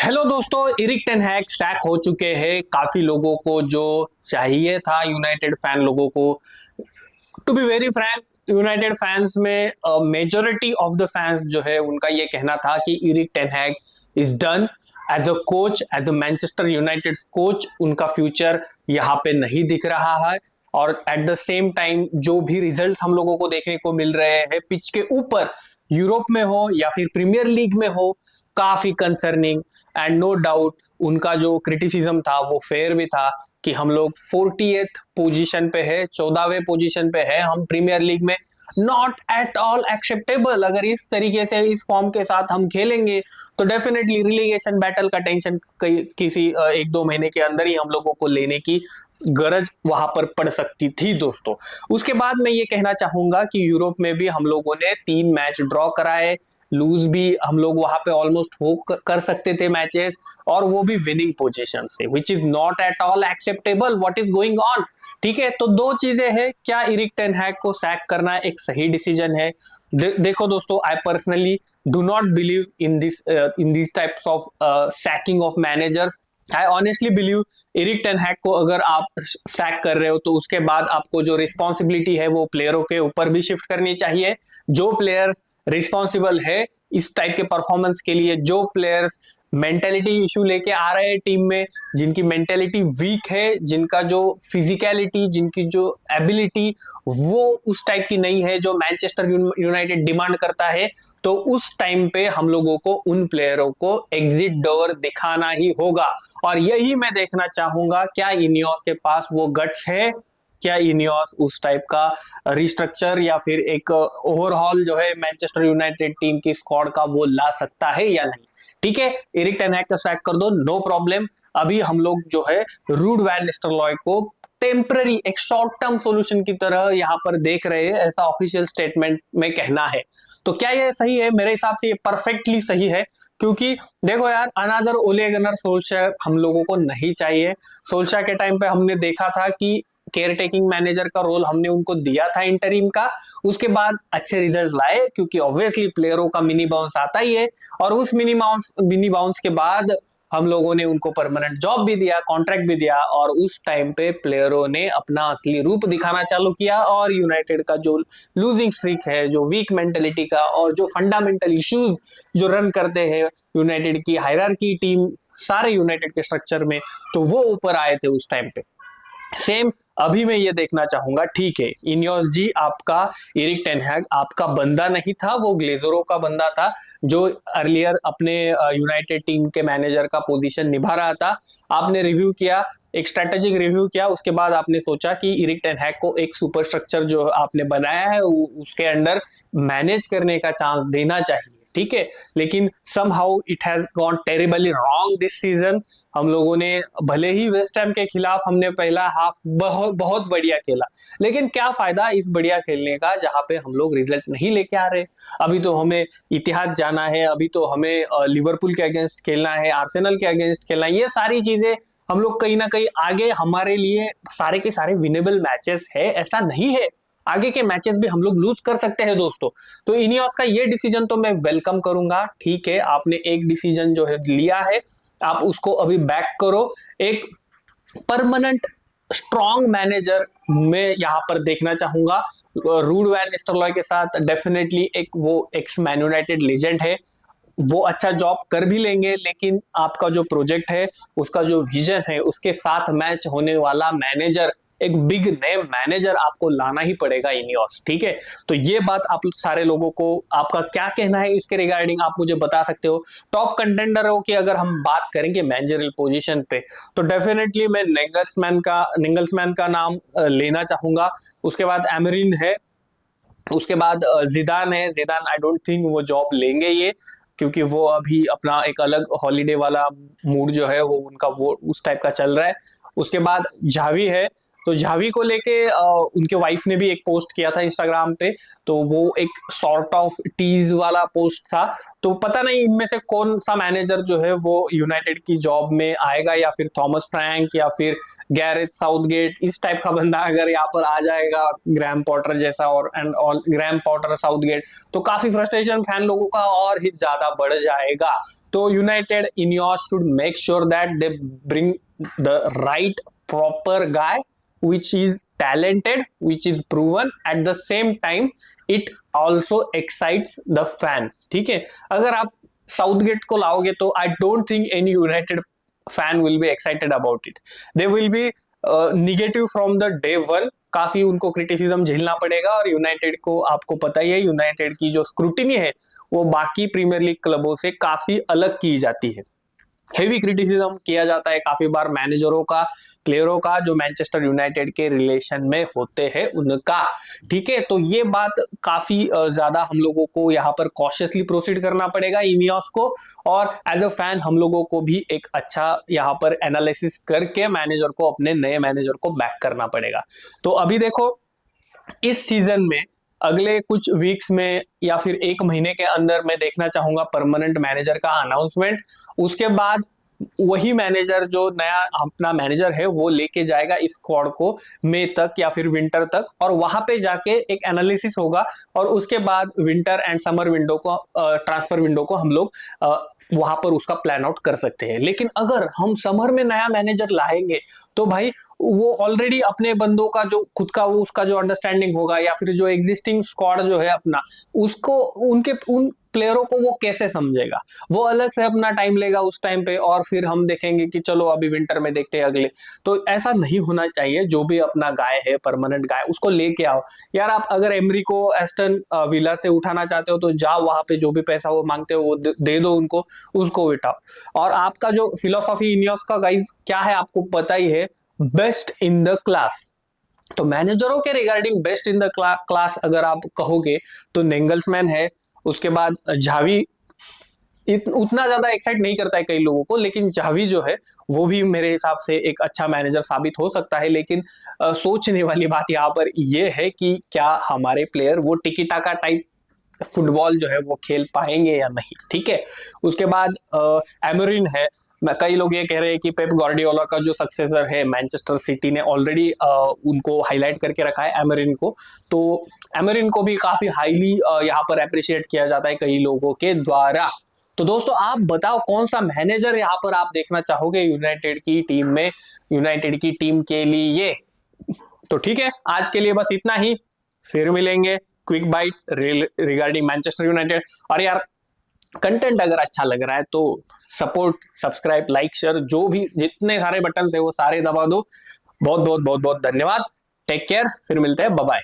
Hello दोस्तों, Eric ten हैग sac हो चुके हैं। काफी लोगों को जो चाहिए था, यूनाइटेड फैन लोगों को, to be very frank, United fans में मेजोरिटी ऑफ द फैंस जो है उनका ये कहना था कि Erik ten Hag is done as a coach, as a Manchester United coach. उनका फ्यूचर यहाँ पे नहीं दिख रहा है। और एट द सेम टाइम जो भी रिजल्ट हम लोगों को देखने को मिल रहे हैं पिच के ऊपर, यूरोप में हो या फिर प्रीमियर लीग में हो, काफी कंसर्निंग। एंड नो डाउट उनका जो क्रिटिसिज्म था वो फेयर भी था कि हम लोग 40th पोजीशन पे है, 14वें पोजीशन पे है हम प्रीमियर लीग में। Not at all acceptable. अगर इस तरीके से इस फॉर्म के साथ हम खेलेंगे तो डेफिनेटली रिलीगेशन बैटल का टेंशन किसी एक दो महीने के अंदर ही हम लोगों को लेने की गरज वहां पर पड़ सकती थी दोस्तों। उसके बाद मैं ये कहना चाहूंगा कि यूरोप में भी हम लोगों ने 3 मैच ड्रॉ कराए, लूज भी हम लोग वहां पे ऑलमोस्ट हो कर सकते थे मैचेस, और वो भी विनिंग पोजीशन से, which is not at all acceptable what is going on. ठीक है, तो दो चीजें हैं। क्या इरिक टेन हैग को सैक करना एक सही डिसीजन है? देखो दोस्तों, I personally do not believe in this types of sacking of managers. I honestly believe Erik ten Hag को अगर आप सैक कर रहे हो तो उसके बाद आपको जो रिस्पॉन्सिबिलिटी है वो प्लेयरों के ऊपर भी शिफ्ट करनी चाहिए। जो प्लेयर्स रिस्पॉन्सिबल है इस टाइप के परफॉर्मेंस के लिए, जो प्लेयर्स मेंटेलिटी इशू लेके आ रहे हैं टीम में, जिनकी मेंटेलिटी वीक है, जिनका जो फिजिकलिटी, जिनकी जो एबिलिटी वो उस टाइप की नहीं है जो मैनचेस्टर यूनाइटेड डिमांड करता है, तो उस टाइम पे हम लोगों को उन प्लेयरों को एग्जिट डोर दिखाना ही होगा। और यही मैं देखना चाहूंगा, क्या इनियोस के पास वो गट्स है? क्या इनियोस उस टाइप का रिस्ट्रक्चर या फिर एक ओवरऑल जो है मैनचेस्टर यूनाइटेड टीम की स्क्वाड का वो ला सकता है या नहीं? ठीक है, एरिक टेन हैग का सैक कर दो, नो प्रॉब्लम। अभी हम लोग जो है रूड वैन निस्टरलॉय को टेम्पररी, एक शॉर्ट टर्म सॉल्यूशन की तरह यहाँ पर देख रहे हैं, ऐसा ऑफिशियल स्टेटमेंट में कहना है। तो क्या ये सही है? मेरे हिसाब से ये परफेक्टली सही है। क्योंकि देखो यार, अनादर ओले गनर सोल्शर हम लोगों को नहीं चाहिए। सोल्शर के टाइम पे हमने देखा था कि केयर टेकिंग मैनेजर का रोल हमने उनको दिया था इंटरिम का, उसके बाद अच्छे रिजल्ट लाए, क्योंकि ऑब्वियसली प्लेयरों का मिनी बाउंस आता ही है। और उस मिनी बाउंस के बाद हम लोगों ने उनको परमानेंट जॉब भी दिया, कॉन्ट्रैक्ट भी दिया, और उस टाइम पे प्लेयरों ने अपना असली रूप दिखाना चालू किया। और यूनाइटेड का जो लूजिंग स्ट्रीक है, जो वीक मेंटेलिटी का, और जो फंडामेंटल इश्यूज जो रन करते हैं यूनाइटेड की हायरार्की टीम, सारे यूनाइटेड के स्ट्रक्चर में, तो वो ऊपर आए थे उस टाइम पे। सेम अभी मैं ये देखना चाहूंगा, ठीक है इनियोस जी, आपका एरिक टेन हैग आपका बंदा नहीं था, वो ग्लेजरों का बंदा था जो अर्लियर अपने यूनाइटेड टीम के मैनेजर का पोजीशन निभा रहा था। आपने रिव्यू किया, एक स्ट्रेटेजिक रिव्यू किया, उसके बाद आपने सोचा कि एरिक टेन हैग को एक सुपर स्ट्रक्चर जो आपने बनाया है उसके अंडर मैनेज करने का चांस देना चाहिए। ठीक है, लेकिन somehow it has gone terribly wrong this season. हम लोगों ने, भले ही वेस्ट हैम के खिलाफ हमने पहला हाफ बहुत बहुत बढ़िया खेला, लेकिन क्या फायदा इस बढ़िया खेलने का जहां पे हम लोग रिजल्ट नहीं लेके आ रहे। अभी तो हमें इतिहाद जाना है, अभी तो हमें लिवरपूल के अगेंस्ट खेलना है, आर्सेनल के अगेंस्ट खेलना है। ये सारी चीजें हम लोग कहीं ना कहीं आगे हमारे लिए सारे के सारे विनेबल मैचेस है, ऐसा नहीं है। आगे के मैचेस भी हम लोग लूज कर सकते हैं दोस्तों। तो इनियोस का ये डिसीजन तो मैं वेलकम करूंगा। ठीक है, आपने एक डिसीजन जो है लिया है, आप उसको अभी बैक करो। एक परमानेंट स्ट्रॉन्ग मैनेजर मैं यहाँ पर देखना चाहूंगा। रूड वैन निस्टरलॉय के साथ डेफिनेटली एक वो एक्स मैन यूनाइटेड लेजेंड है, वो अच्छा जॉब कर भी लेंगे, लेकिन आपका जो प्रोजेक्ट है, उसका जो विजन है, उसके साथ मैच होने वाला मैनेजर, एक बिग नेम मैनेजर आपको लाना ही पड़ेगा इनियोस। ठीक है, तो ये बात आप सारे लोगों को, आपका क्या कहना है इसके रिगार्डिंग आप मुझे बता सकते हो। टॉप कंटेंडरों की अगर हम बात करेंगे मैनेजरल पोजीशन पे, तो डेफिनेटली मैं निंगल्समैन का नाम लेना चाहूंगा। उसके बाद एमरिन है, उसके बाद जिदान है। जिदान आई डोंट थिंक वो जॉब लेंगे ये, क्योंकि वो अभी अपना एक अलग हॉलीडे वाला मूड जो है वो उनका वो उस टाइप का चल रहा है। उसके बाद झावी है, तो झावी को लेके उनके वाइफ ने भी एक पोस्ट किया था इंस्टाग्राम पे, तो वो एक सॉर्ट ऑफ टीज वाला पोस्ट था। तो पता नहीं इनमें से कौन सा मैनेजर जो है वो यूनाइटेड की जॉब में आएगा, या फिर थॉमस फ्रैंक या फिर गैरेथ साउथगेट, इस टाइप का बंदा अगर यहाँ पर आ जाएगा, ग्रैम पॉटर जैसा, और and all Graham Potter Southgate, तो काफी फ्रस्ट्रेशन फैन लोगों का और ही ज्यादा बढ़ जाएगा। तो United Ineos should make sure that they bring the right proper guy which is talented, which is proven, at the same time it also excites the fan। ठीक है, अगर आप साउथगेट को लाओगे तो I don't think any United fan will be excited about it. They will be negative from the day one, काफी उनको criticism झेलना पड़ेगा। और यूनाइटेड को आपको पता ही है, यूनाइटेड की जो स्क्रूटिनी है वो बाकी प्रीमियर लीग क्लबों से काफी अलग की जाती है। हेवी क्रिटिसिज्म किया जाता है काफी बार मैनेजरों का, प्लेयरों का, जो मैनचेस्टर यूनाइटेड के रिलेशन में होते हैं उनका। ठीक है, तो ये बात काफी ज्यादा हम लोगों को यहाँ पर कॉशियसली प्रोसीड करना पड़ेगा इनियोस को, और एज अ फैन हम लोगों को भी एक अच्छा यहाँ पर एनालिसिस करके मैनेजर को, अपने नए मैनेजर को बैक करना पड़ेगा। तो अभी देखो, इस सीजन में अगले कुछ वीक्स में या फिर एक महीने के अंदर मैं देखना चाहूंगा परमानेंट मैनेजर का अनाउंसमेंट। उसके बाद वही मैनेजर, जो नया अपना मैनेजर है, वो लेके जाएगा इस स्क्वाड को मई तक या फिर विंटर तक, और वहां पे जाके एक एनालिसिस होगा। और उसके बाद विंटर एंड समर विंडो को, ट्रांसफर विंडो को हम लोग वहां पर उसका प्लान आउट कर सकते हैं। लेकिन अगर हम समर में नया मैनेजर लाएंगे तो भाई वो ऑलरेडी अपने बंदों का जो खुद का वो उसका जो अंडरस्टैंडिंग होगा, या फिर जो एग्जिस्टिंग स्क्वाड जो है अपना, उसको उनके उन प्लेयरों को वो कैसे समझेगा। वो अलग से अपना टाइम लेगा उस टाइम पे, और फिर हम देखेंगे कि चलो अभी विंटर में देखते हैं अगले। तो ऐसा नहीं होना चाहिए। जो भी अपना गाय है, परमानेंट गाय, उसको लेके आओ यार। आप अगर एमरी को एस्टन विला से उठाना चाहते हो तो जाओ, वहां पे जो भी पैसा वो मांगते हो वो दे दो उनको, उसको बिठाओ। और आपका जो फिलोसॉफी इनियोस का गाइस क्या है आपको पता ही है, बेस्ट इन द क्लास। तो मैनेजरों के regarding best in the class अगर आप कहोगे तो नेंगल्समैन है, उसके बाद झावी उतना ज्यादा एक्साइट नहीं करता है कई लोगों को, लेकिन झावी जो है वो भी मेरे हिसाब से एक अच्छा मैनेजर साबित हो सकता है। लेकिन सोचने वाली बात यहाँ पर ये है कि क्या हमारे प्लेयर वो टिकी टाका टाइप फुटबॉल जो है वो खेल पाएंगे या नहीं। ठीक है, उसके बाद एमरिन है। कई लोग ये कह रहे हैं कि पेप गार्डियोला का जो सक्सेसर है, मैनचेस्टर सिटी ने ऑलरेडी उनको हाईलाइट करके रखा है एमरिन को। तो एमरिन को भी काफी हाईली यहाँ पर अप्रिशिएट किया जाता है कई लोगों के द्वारा। तो दोस्तों आप बताओ कौन सा मैनेजर यहाँ पर आप देखना चाहोगे यूनाइटेड की टीम में, यूनाइटेड की टीम के लिए। तो ठीक है, आज के लिए बस इतना ही, फिर मिलेंगे quick bite regarding Manchester United. और यार कंटेंट अगर अच्छा लग रहा है तो सपोर्ट, सब्सक्राइब, लाइक, शेयर, जो भी जितने सारे बटन है वो सारे दबा दो। बहुत बहुत बहुत बहुत धन्यवाद। टेक केयर, फिर मिलते हैं, बाय बाय।